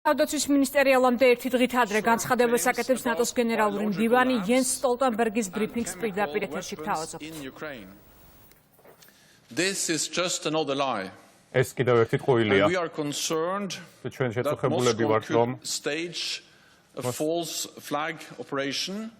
თავდაცვის მინისტერიალამდე ერთი დღით ადრე განცხადებას აკეთებს ნატოს გენერალური მდივანი იენს სტოლტენბერგის ბრიფინგს პირდაპირ ეთერში გთავაზობთ. ეს კიდევ ერთი ტყუილია. ჩვენ შეწუხებულები ვართ, რომ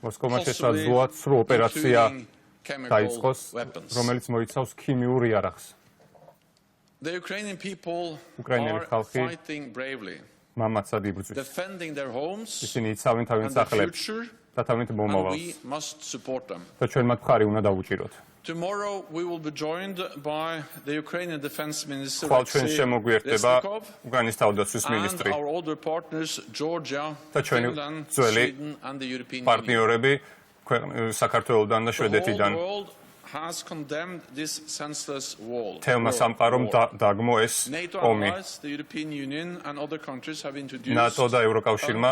მოსკოვმა შესაძლოა სრულ ოპერაცია დაიწყოს, რომელიც მოიცავს ქიმიურ იარაღს. უკრაინელი ხალხი მამაცად იბრძვის. ისინი იცავენ თავიანთ სახლებს და თავიანთ მომავალს. და ჩვენ მათ მხარი უნდა დავუჭიროთ. ხვალ ჩვენ შემოგვიერთდება უკრაინის თავდაცვის მინისტრი და ჩვენი ძველი პარტნიორები საქართველოდან და შვედეთიდან. თელმა სამყარომ დაგმო ეს ომი. ნატო და ევროკავშირმა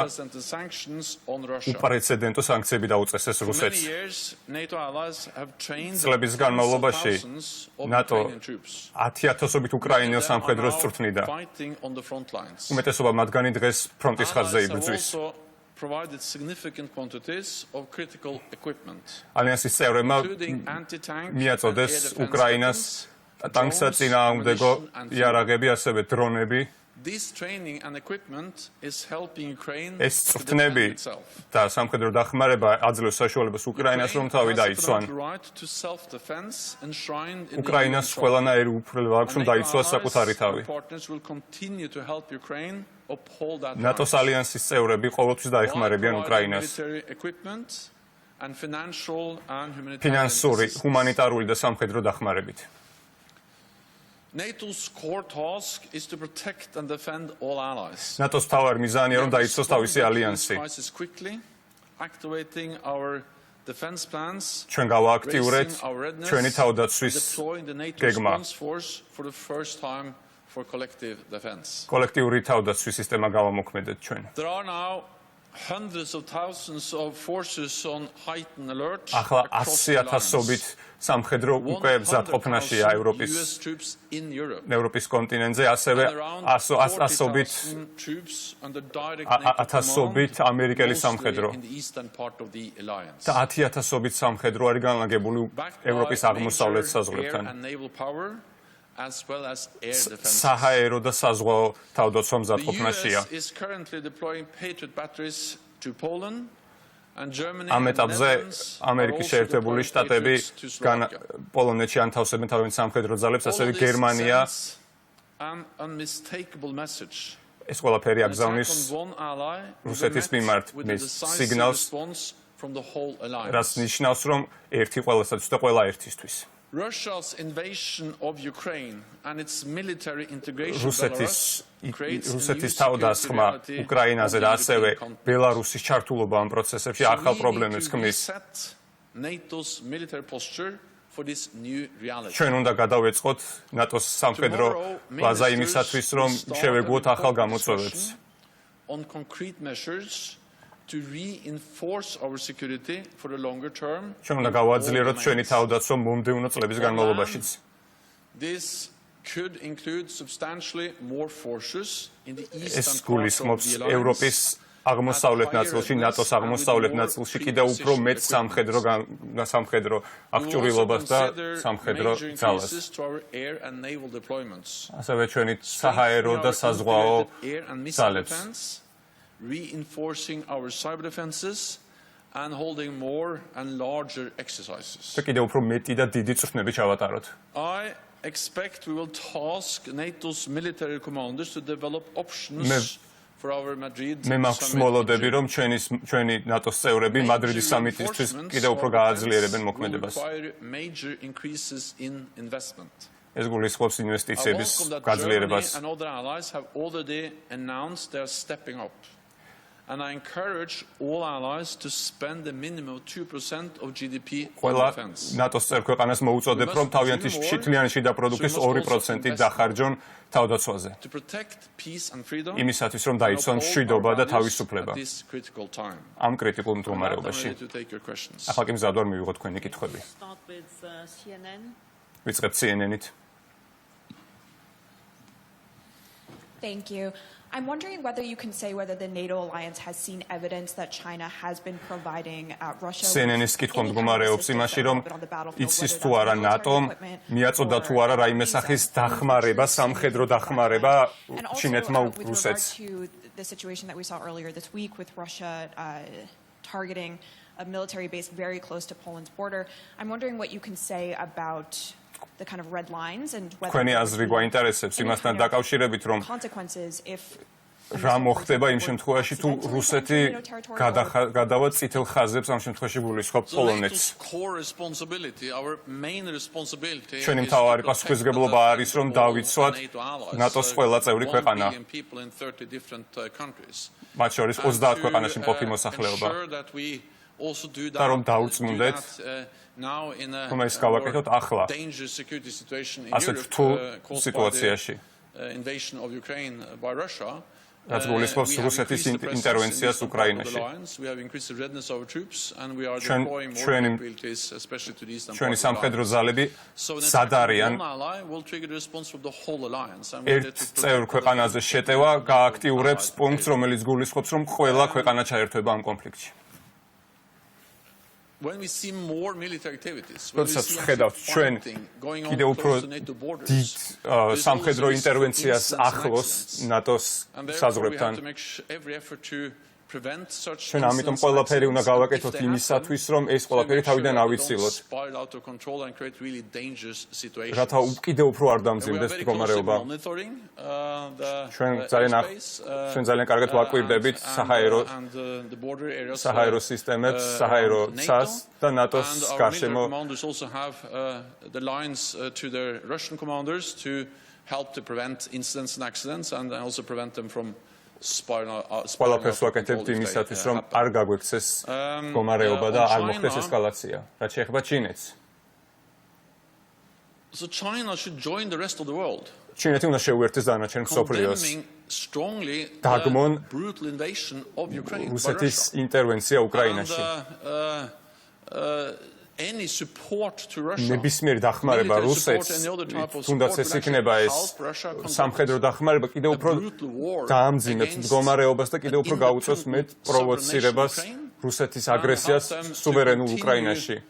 უპრეცედენტო სანქციები დაუწეს ეს რუსეთს. წლების განმავლობაში ნატო 10,000-ობით უკრაინელ სამხედროს წვრთნიდა. უმეტესობა მათგანი დღეს ფრონტის ხაზზე იბრძვის. ალიანსის წევრებმა მიაწოდეს უკრაინას ტანკსაწინააღმდეგო იარაღები, ასევე დრონები. ეს წვრთნები და სამხედრო დახმარება აძლევს საშუალებას უკრაინას, რომ თავი დაიცვან. უკრაინას ყველანაირი უფლება აქვს, რომ დაიცვას საკუთარი თავი. ნატოს ალიანსის წევრები ყოველთვის დაეხმარებიან უკრაინას. ფინანსური, ჰუმანიტარული და სამხედრო დახმარებით. ნატოს მთავარი მიზანია, რომ დაიცვას თავისი ალიანსი. ჩვენ გავააქტიურეთ ჩვენი თავდაცვის გეგმა. კოლექტიური თავდაცვის სისტემა გავამოქმედეთ ჩვენ. ახლა 100,000-ობით სამხედრო უკვე მზადყოფნაშია ევროპის კონტინენტზე, ასევე 100,000-ობით ამერიკელი სამხედრო და 10,000-ობით სამხედრო არის განლაგებული ევროპის აღმოსავლეთ საზღვრებთან. საჰაერო და საზღვაო თავდაცვა მზადყოფნაშია. ამ ეტაპზე ამერიკის შეერთებული შტატები პოლონეთში ანთავსებენ თავიანთ სამხედრო ძალებს, ასევე გერმანია ეს ყველაფერი აგზავნის რუსეთის მიმართ სიგნალს, რაც ნიშნავს, რომ ერთი ყველასათვის და ყველა ერთისთვის. რუსეთის თავდასხმა უკრაინაზე და ასევე ბელარუსის ჩართულობა ამ პროცესებში ახალ პრობლემებს ქმნის. ჩვენ უნდა გადავეწყოთ ნატოს სამხედრო ბაზა იმისათვის, რომ შევეგუოთ ახალ გამოწვევებს. ჩვენ უნდა გავაძლიეროთ ჩვენი თავდაცვა მომდევნო წლების განმავლობაშიც. ეს გულისხმობს ევროპის აღმოსავლეთ ნაწილში, ნატოს აღმოსავლეთ ნაწილში კიდევ უფრო მეტ სამხედრო აღჭურვილობას და სამხედრო ძალას. ასევე ჩვენი საჰაერო და საზღვაო ძალებს. Reinforcing our cyber defenses and holding more and larger exercises. კიდევ უფრო მეტი და დიდი წვრთნები ჩავატაროთ. I expect we will task NATO's military commanders to develop options for our Madrid. მე მაქვს მოლოდები, რომ ჩვენი ნატოს წევრები მადრიდის სამიტისთვის კიდევ უფრო გააძლიერებენ მოქმედებას. Major increases in investment. ეს გულისხმობს ინვესტიციების გაძლიერებას. And other allies have already announced they are stepping up. And I encourage all allies to spend a minimum of 2% of GDP on defense. ნატოს წევრ ქვეყანას მოუწოდებ, რომ თავიანთი შთლიანი შიდა პროდუქტის 2% დახარჯონ თავდაცვაზე. To protect peace and freedom. იმისათვის, რომ დაიცვან მშვიდობა და თავისუფლება. ამ კრიტიკულ მდგომარეობაში. ახლა კი მზად ვარ მივიღოთ თქვენი კითხვები. ვიწყებთ CNN-ით. Thank you. I'm wondering whether you can say whether the NATO alliance has seen evidence that China has been providing Russia CNN-ის კითხვა მდგომარეობს იმაში, რომ იცის თუ არა ნატომ მიაწოდა თუ არა რაიმე სახის დახმარება, სამხედრო დახმარება ჩინეთმა რუსეთს. The situation that we saw earlier this week with Russia targeting a military base very close to Poland's border. I'm wondering what you can say about the kind of red lines and whether Քენი აზრი გვაინტერესებს იმასთან დაკავშირებით, რომ consequences if რა მოხდება იმ შემთხვევაში თუ რუსეთი გადავა წითელ ხაზებს ამ შემთხვევაში გულისხმობს პოლონეთს. ჩვენი მთავარი პასუხისმგებლობა არის, რომ დავიცვათ ნატოს ყველა წევრი ქვეყანა. მათ შორის 30 ქვეყანაში მყოფი მოსახლეობა. და რომ დაუწმუნდეთ, რომ ეს გავაკეთოთ ახლა, ასეთ რთულ სიტუაციაში. რაც გულისხმობს რუსეთის ინტერვენციას უკრაინაში. ჩვენი სამხედრო ძალები სად არიან ერთ წევრ ქვეყანაზე შეტევა გააქტიურებს პუნქტს, რომელიც გულისხმობს, რომ ყველა ქვეყანა ჩაერთვება ამ კონფლიქტში. როდესაც ვხედავთ ჩვენ კიდევ უფრო დიდ სამხედრო ინტერვენციას ახლოს ნატოს საზღვრებთან, ჩვენ ამიტომ ყველაფერი უნდა გავაკეთოთ იმისათვის, რომ ეს ყველაფერი თავიდან ავიცილოთ, რათა კიდევ უფრო არ დამძიმდეს მდგომარეობა. ჩვენ ძალიან კარგად ვაკვირდებით საჰაერო სისტემებს, საჰაერო ცას და ნატოს გარშემო ყველაფერს ვაკეთებთ იმისათვის, რომ არ გაგვექცეს მდგომარეობა და არ მოხდეს ესკალაცია, რაც შეეხება ჩინეთს. ჩინეთი უნდა შეუერთდეს დანარჩენ მსოფლიოს. დაგმონ რუსეთის ინტერვენცია უკრაინაში. ნებისმიერი დახმარება რუსეთს, თუნდაც ეს იქნება ეს სამხედრო დახმარება, კიდევ უფრო დაამძიმებს მდგომარეობას და კიდევ უფრო გაუწევს მეტ პროვოცირებას რუსეთის აგრესიას სუვერენულ უკრაინაში.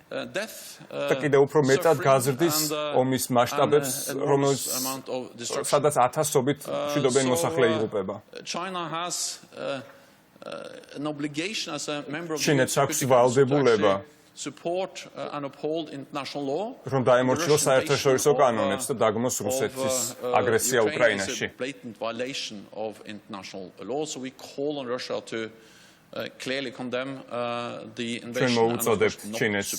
და კიდევ უფრო მეტად გაზრდის ომის მასშტაბებს, სადაც ათასობით მშვიდობიანი მოსახლე იღუპება. ჩინეთს აქვს ვალდებულება რომ დაემორჩილოს საერთაშორისო კანონებს და დაგმოს რუსეთის აგრესია უკრაინაში. ჩვენ მოუწოდებთ ჩინეთს,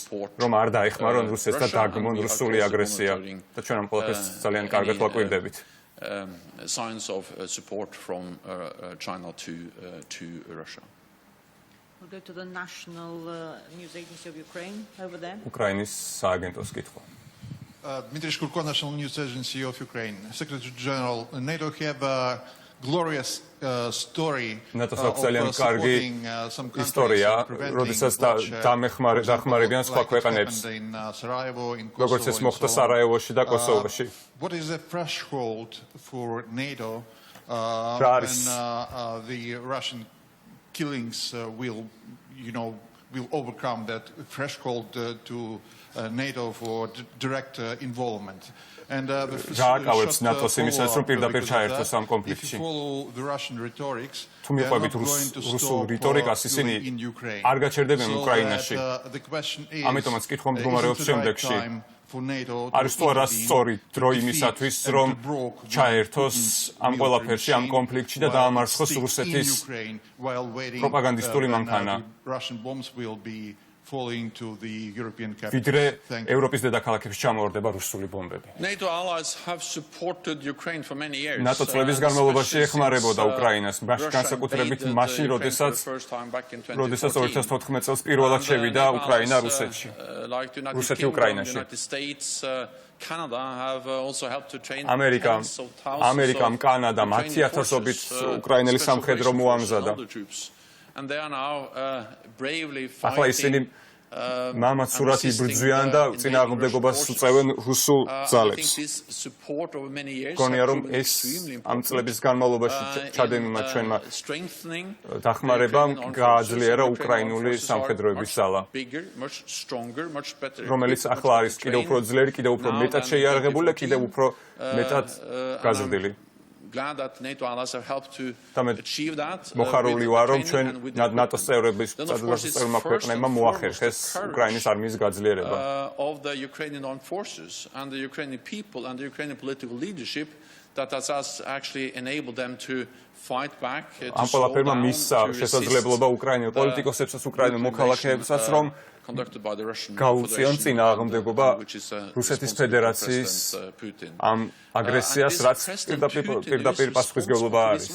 რომ არ დაეხმარონ რუსეთს და დაგმონ რუსული აგრესია და ჩვენ ამ ყველაფერს ძალიან კარგად ვაკვირდებით. Signs of support from China to Russia. We'll go to the National News Agency of Ukraine over there. Ukraine's სააგენტოს კითხვა. Dmitry Shkurko, National News Agency of Ukraine. Secretary General, NATO have a glorious story of supporting some countries to prevent დახმარებიან სხვა ქვეყნებს, როგორც ეს მოხდა სარაევოში და კოსოვოში. What is the threshold for NATO when the Russian killings will overcome that threshold to NATO for direct involvement? And გააკავებს ნატოს იმისას, რომ პირდაპირ ჩაერთოს ამ კონფლიქტში. თუ მიყვებით რუსულ რიტორიკას, ისინი არ გაჩერდებიან უკრაინაში. ამიტომაც კითხვა მდგომარეობს შემდეგში. არის თუ არა სწორი დრო იმისათვის, რომ ჩაერთოს ამ ყველაფერში, ამ კონფლიქტში და დაამარცხოს რუსეთის პროპაგანდისტული მანქანა. ვიდრე ევროპის დედაქალაქებში ჩამოვარდება რუსული ბომბები. ნატო წლების განმავლობაში ეხმარებოდა უკრაინას, განსაკუთრებით მაშინ, როდესაც 2014 წელს პირველად შევიდა უკრაინა რუსეთში. რუსეთი უკრაინაში. ამერიკამ, კანადამ 10,000-ობით უკრაინელი სამხედრო მოამზადა. ახლა ისინი მამაც სურათ იბრძვიან და წინააღმდეგობას უწევენ რუსულ ძალებს. გონია რომ ეს ამ წლების განმავლობაში ჩადენილმა ჩვენმა დახმარებამ გააძლიერა უკრაინული სამხედროების ძალა, რომელიც ახლა არის კიდევ უფრო ძლიერი, კიდევ უფრო მეტად შეიარაღებული და კიდევ უფრო მეტად გაზრდილი. მოხარული ვარ, რომ ჩვენ ნატოს წევრების წევრმა ქვეყნებმა მოახერხეს უკრაინის არმიის გაძლიერება. ამ ყველაფერმა მისცა შესაძლებლობა უკრაინელ პოლიტიკოსებსაც, უკრაინელ მოქალაქეებსაც, რომ გაუწიონ წინააღმდეგობა რუსეთის ფედერაციის ამ აგრესიას, რაც პირდაპირ პასუხისმგებლობა არის.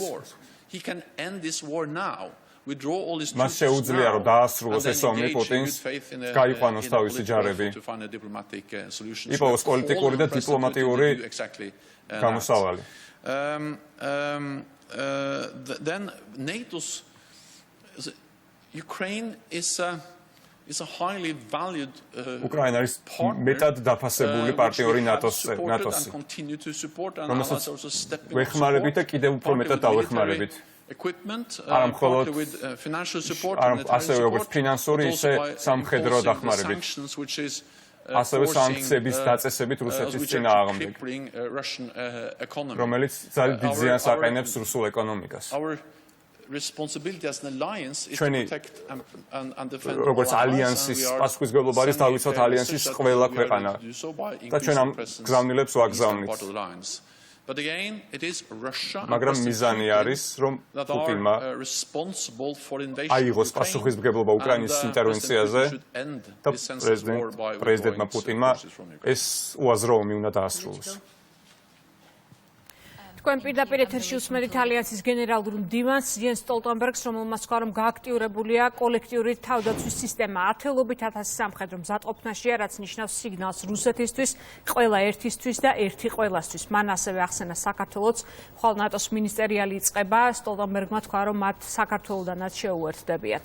მას შეუძლია, რომ დაასრულოს ეს ომი პუტინს, გაიყვანოს თავისი ჯარები, იპოვოს პოლიტიკური და დიპლომატიური გამოსავალი. Then NATO's Ukraine is a highly valued უკრაინა არის მეტად დაფასებული პარტნიორი ნატოსი, რომელსაც ვეხმარებით და კიდევ უფრო მეტად დავეხმარებით. არა მხოლოდ ასევე როგორც ფინანსური, ისე სამხედრო დახმარებით. ასევე სანქციების დაწესებით რუსეთის წინააღმდეგ, რომელიც ძალიან დიდ ზიანს აყენებს რუსულ ეკონომიკას. ჩვენი როგორც ალიანსის პასუხისმგებლობა არის დავიცვათ ალიანსის ყველა ქვეყანა და ჩვენ ამ გზავნილებს ვაგზავნით. მაგრამ მიზანი არის, რომ პუტინმა აიღოს პასუხისმგებლობა უკრაინის ინტერვენციაზე და პრეზიდენტმა პუტინმა ეს უაზრო ომი უნდა დაასრულოს. თქვენ პირდაპირ ეთერში უსმენთ ალიანსის გენერალურ მდივანს იენს სტოლტენბერგს, რომელმაც თქვა, რომ გააქტიურებულია კოლექტიური თავდაცვის სისტემა. ათეულობით ათასი სამხედრო მზადყოფნაშია, რაც ნიშნავს სიგნალს რუსეთისთვის, ყველა ერთისთვის და ერთი ყველასთვის. მან ასევე ახსენა საქართველოც, ხვალ ნატოს მინისტერიალი იწყება. სტოლტენბერგმა თქვა, რომ მათ საქართველოდანაც შეუერთდებიან.